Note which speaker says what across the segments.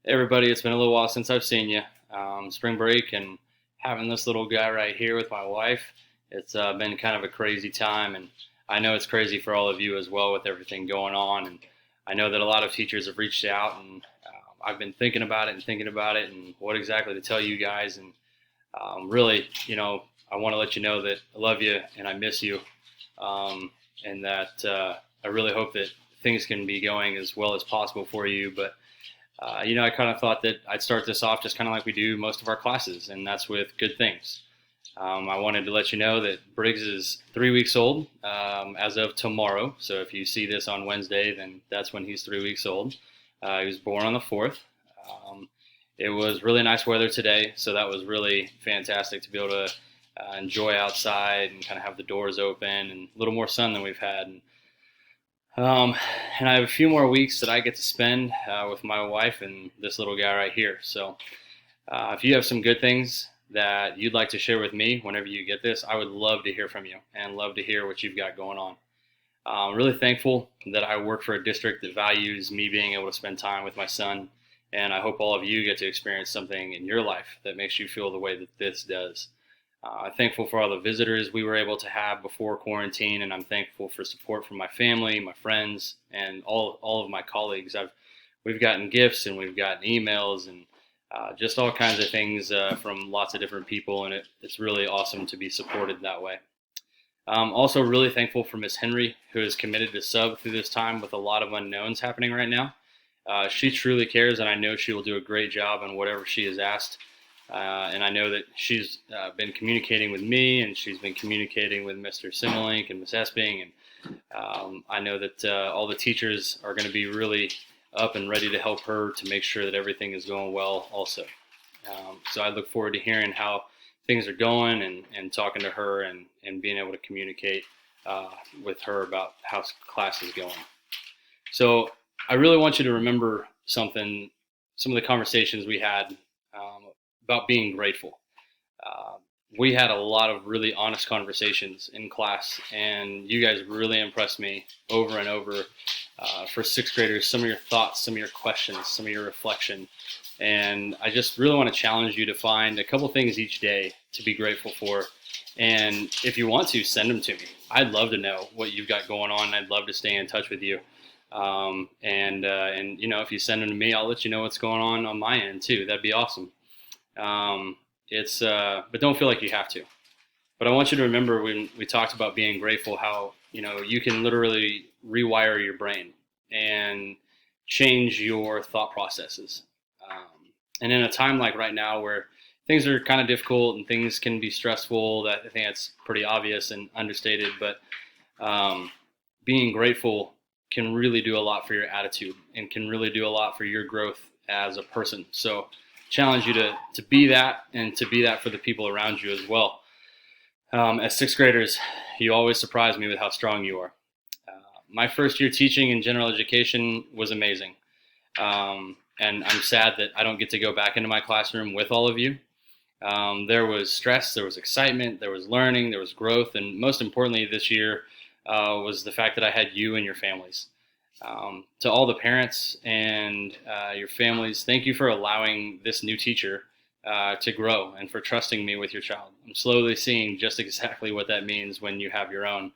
Speaker 1: Hey everybody, it's been a little while since I've seen you. Spring break and having this little guy right here with my wife. It's been kind of a crazy time, and I know it's crazy for all of you as well with everything going on. And I know that a lot of teachers have reached out, and I've been thinking about it and thinking about it and what exactly to tell you guys. And really, I want to let you know that I love you and I miss you, and that I really hope that things can be going as well as possible for you. But I kind of thought that I'd start this off just kind of like we do most of our classes, and that's with good things. I wanted to let you know that Briggs is 3 weeks old as of tomorrow. So if you see this on Wednesday, then that's when he's 3 weeks old. He was born on the 4th. Um, it was really nice weather today, so that was really fantastic to be able to enjoy outside and kind of have the doors open and a little more sun than we've had. Um, and I have a few more weeks that I get to spend with my wife and this little guy right here. So, if you have some good things that you'd like to share with me whenever you get this, I would love to hear from you and love to hear what you've got going on. I'm really thankful that I work for a district that values me being able to spend time with my son. And I hope all of you get to experience something in your life that makes you feel the way that this does. I'm thankful for all the visitors we were able to have before quarantine, and I'm thankful for support from my family, my friends, and all of my colleagues. We've gotten gifts and we've gotten emails and just all kinds of things from lots of different people, and it's really awesome to be supported that way. Also, really thankful for Miss Henry, who is committed to sub through this time with a lot of unknowns happening right now. She truly cares, and I know she will do a great job on whatever she is asked. And I know that she's been communicating with me, and she's been communicating with Mr. Similink and Miss Esping, and I know that all the teachers are going to be really up and ready to help her to make sure that everything is going well also. So I look forward to hearing how things are going and talking to her and being able to communicate with her about how class is going. So I really want you to remember something, some of the conversations we had about being grateful. Uh, we had a lot of really honest conversations in class, and you guys really impressed me over and over. For sixth graders, some of your thoughts, some of your questions, some of your reflection. And I just really want to challenge you to find a couple things each day to be grateful for. And if you want to, send them to me. I'd love to know what you've got going on. I'd love to stay in touch with you. And if you send them to me, I'll let you know what's going on my end too. That'd be awesome. But don't feel like you have to. But I want you to remember when we talked about being grateful, how you can literally rewire your brain and change your thought processes. And in a time like right now, where things are kind of difficult and things can be stressful, that I think that's pretty obvious and understated. But being grateful can really do a lot for your attitude and can really do a lot for your growth as a person. So challenge you to be that and to be that for the people around you as well. As sixth graders, you always surprise me with how strong you are. My first year teaching in general education was amazing. And I'm sad that I don't get to go back into my classroom with all of you. There was stress, there was excitement, there was learning, there was growth, and most importantly this year was the fact that I had you and your families. To all the parents and your families, thank you for allowing this new teacher to grow and for trusting me with your child. I'm slowly seeing just exactly what that means when you have your own.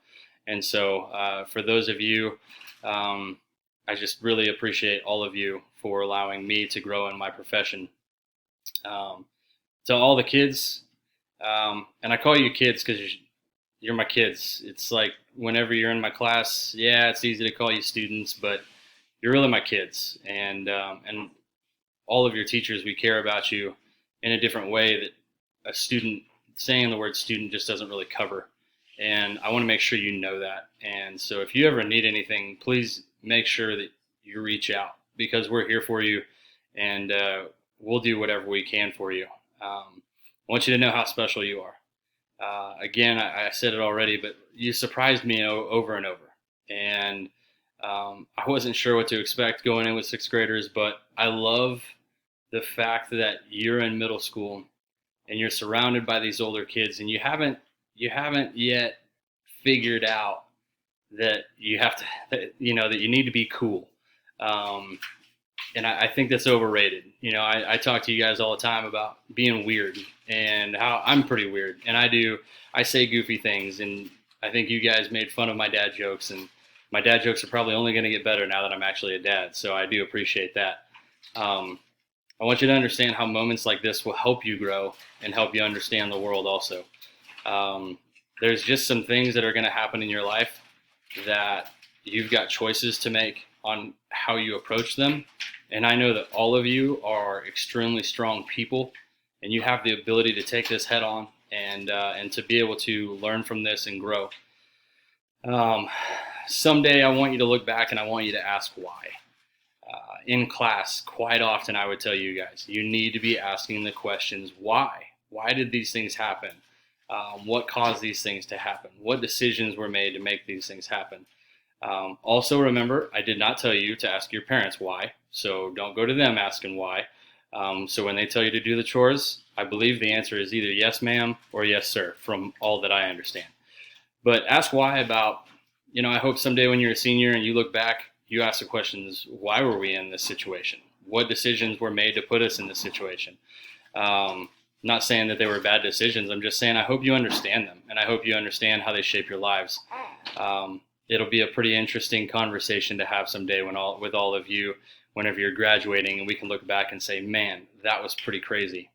Speaker 1: And so, for those of you, I just really appreciate all of you for allowing me to grow in my profession. Um, to all the kids, and I call you kids because you're my kids. It's like whenever you're in my class, yeah, it's easy to call you students, but you're really my kids. And all of your teachers, we care about you in a different way that a student saying the word student just doesn't really cover. And I want to make sure you know that. And so if you ever need anything, please make sure that you reach out because we're here for you and we'll do whatever we can for you. I want you to know how special you are. Again, I said it already, but you surprised me over and over. And I wasn't sure what to expect going in with sixth graders, but I love the fact that you're in middle school and you're surrounded by these older kids, and you haven't yet figured out that you have to, that you need to be cool. Um, and I think that's overrated. I talk to you guys all the time about being weird and how I'm pretty weird, and I say goofy things, and I think you guys made fun of my dad jokes, and my dad jokes are probably only going to get better now that I'm actually a dad. So I do appreciate that. I want you to understand how moments like this will help you grow and help you understand the world also. Um, there's just some things that are going to happen in your life that you've got choices to make on how you approach them. And I know that all of you are extremely strong people, and you have the ability to take this head on and to be able to learn from this and grow. Um, Someday I want you to look back and I want you to ask why. In class, quite often I would tell you guys, you need to be asking the questions why. Why did these things happen? What caused these things to happen? What decisions were made to make these things happen? Also, remember, I did not tell you to ask your parents why, so don't go to them asking why. So when they tell you to do the chores, I believe the answer is either yes, ma'am, or yes, sir, from all that I understand. But ask why about, I hope someday when you're a senior and you look back, you ask the questions, why were we in this situation? What decisions were made to put us in this situation? Not saying that they were bad decisions. I'm just saying I hope you understand them, and I hope you understand how they shape your lives. It'll be a pretty interesting conversation to have someday with all of you whenever you're graduating, and we can look back and say, man, that was pretty crazy.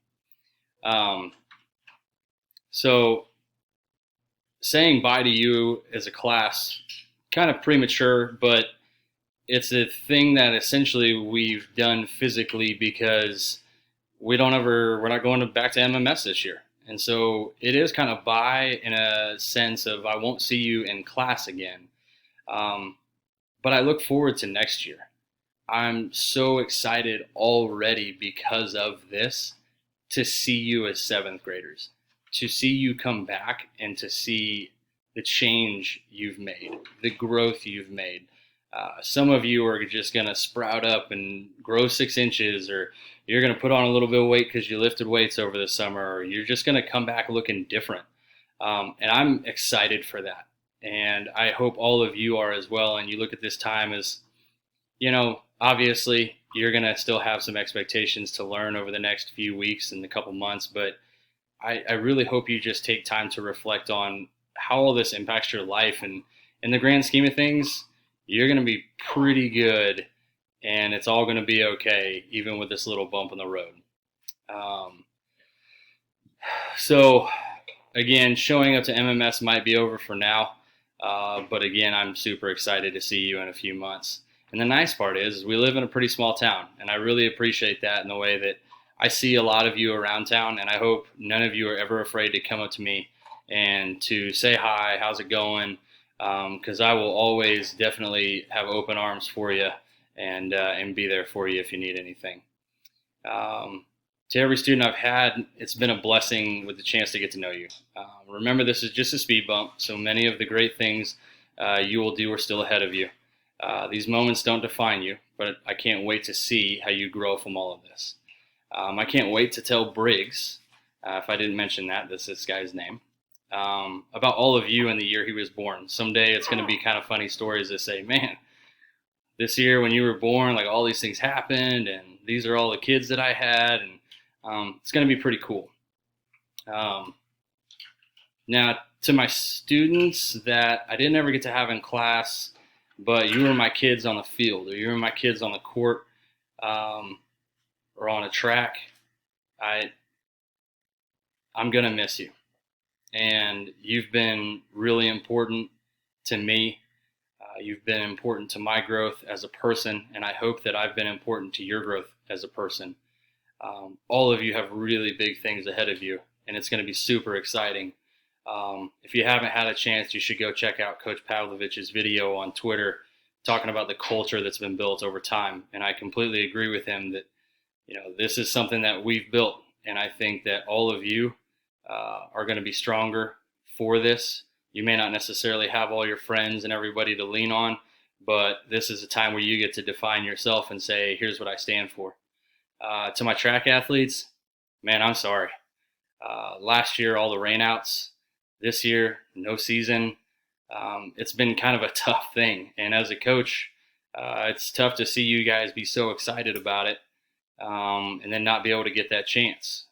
Speaker 1: So saying bye to you as a class, kind of premature, but it's a thing that essentially we've done physically because we're not going back to MMS this year. And so it is kind of bye in a sense of I won't see you in class again. But I look forward to next year. I'm so excited already because of this to see you as seventh graders, to see you come back and to see the change you've made, the growth you've made. Some of you are just going to sprout up and grow 6 inches, or you're going to put on a little bit of weight because you lifted weights over the summer, or you're just going to come back looking different. And I'm excited for that. And I hope all of you are as well. And you look at this time as, obviously you're going to still have some expectations to learn over the next few weeks and a couple months, but I really hope you just take time to reflect on how all this impacts your life. And in the grand scheme of things, you're going to be pretty good, and it's all going to be okay, even with this little bump in the road. So, again, showing up to MMS might be over for now, but again, I'm super excited to see you in a few months. And the nice part is we live in a pretty small town, and I really appreciate that in the way that I see a lot of you around town, and I hope none of you are ever afraid to come up to me and to say hi, how's it going? Because I will always definitely have open arms for you and be there for you if you need anything. To every student I've had, it's been a blessing with the chance to get to know you. Remember, this is just a speed bump, so many of the great things you will do are still ahead of you. These moments don't define you, but I can't wait to see how you grow from all of this. I can't wait to tell Briggs, if I didn't mention that, this guy's name, about all of you and the year he was born. Someday it's going to be kind of funny stories that say, man, this year when you were born, like all these things happened, and these are all the kids that I had, and it's going to be pretty cool. Now, to my students that I didn't ever get to have in class, but you were my kids on the field, or you were my kids on the court, or on a track, I'm going to miss you. And you've been really important to me. You've been important to my growth as a person, and I hope that I've been important to your growth as a person. All of you have really big things ahead of you, and it's going to be super exciting. If you haven't had a chance, you should go check out Coach Pavlovich's video on Twitter talking about the culture that's been built over time. And I completely agree with him that, this is something that we've built. And I think that all of you are going to be stronger for this. You may not necessarily have all your friends and everybody to lean on, but this is a time where you get to define yourself and say, here's what I stand for. To my track athletes, man, I'm sorry. Last year, all the rainouts. This year, no season. It's been kind of a tough thing. And as a coach, It's tough to see you guys be so excited about it, and then not be able to get that chance.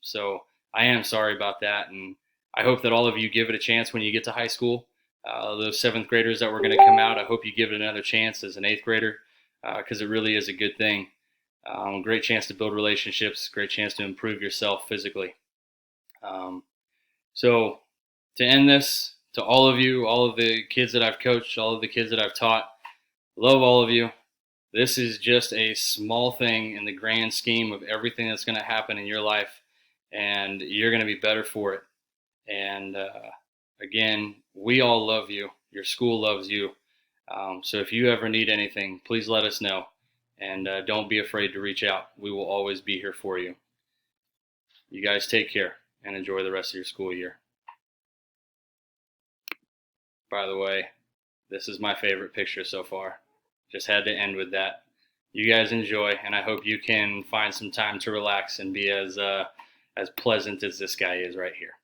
Speaker 1: So I am sorry about that, and I hope that all of you give it a chance when you get to high school. Those seventh graders that were going to come out, I hope you give it another chance as an eighth grader, because it really is a good thing. Great chance to build relationships, great chance to improve yourself physically. So to end this, to all of you, all of the kids that I've coached, all of the kids that I've taught, love all of you. This is just a small thing in the grand scheme of everything that's going to happen in your life, and you're going to be better for it. And again, we all love you. Your school loves you. So if you ever need anything, please let us know. And don't be afraid to reach out. We will always be here for you. You guys take care and enjoy the rest of your school year. By the way, this is my favorite picture so far. Just had to end with that. You guys enjoy, and I hope you can find some time to relax and be as pleasant as this guy is right here.